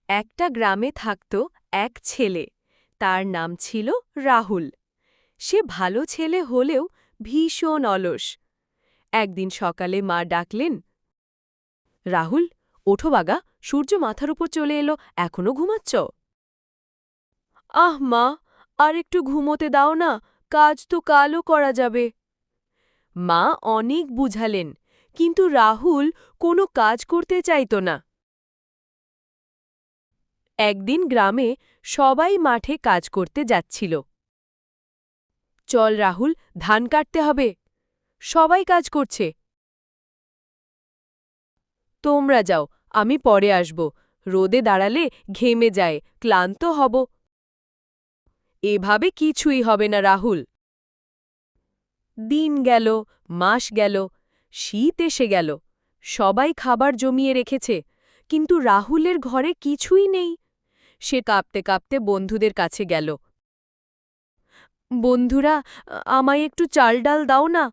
একটা গ্রামে থাকত এক ছেলে। তার নাম ছিল রাহুল। সে ভালো ছেলে হলেও ভীষণ অলস। একদিন সকালে মা ডাকলেন, রাহুল, ওঠো বাগা, সূর্য মাথার উপর চলে এলো, এখনো ঘুমাচ্ছ? আহ মা, আর একটু ঘুমোতে দাও না, কাজ তো কালও করা যাবে। মা অনেক বুঝালেন, কিন্তু রাহুল কোনো কাজ করতে চাইত না। একদিন গ্রামে সবাই মাঠে কাজ করতে যাচ্ছিল। চল রাহুল, ধান কাটতে হবে। সবাই কাজ করছে। তোমরা যাও, আমি পরে আসব। রোদে দাঁড়ালে ঘেমে যায়, ক্লান্ত হব। এভাবে কিছুই হবে না রাহুল। দিন গেল, মাস গেল, শীত এসে গেল। সবাই খাবার জমিয়ে রেখেছে, কিন্তু রাহুলের ঘরে কিছুই নেই। সে কাঁপতে কাঁপতে বন্ধুদের কাছে গেল। বন্ধুরা, আমায় একটু চাল ডাল দাও না।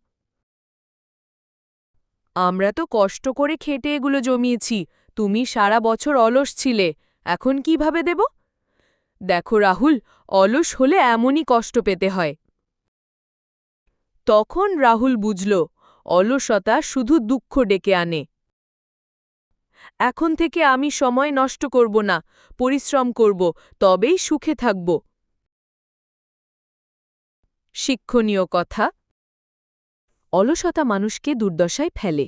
আমরা তো কষ্ট করে খেটে এগুলো জমিয়েছি, তুমি সারা বছর অলস ছিলে, এখন কিভাবে দেব? দেখো রাহুল, অলস হলে এমনই কষ্ট পেতে হয়। তখন রাহুল বুঝল, অলসতা শুধু দুঃখ ডেকে আনে। এখন থেকে আমি সময় নষ্ট করব না, পরিশ্রম করব, তবেই সুখে থাকব। শিক্ষণীয় কথা: অলসতা মানুষকে দুর্দশায় ফেলে।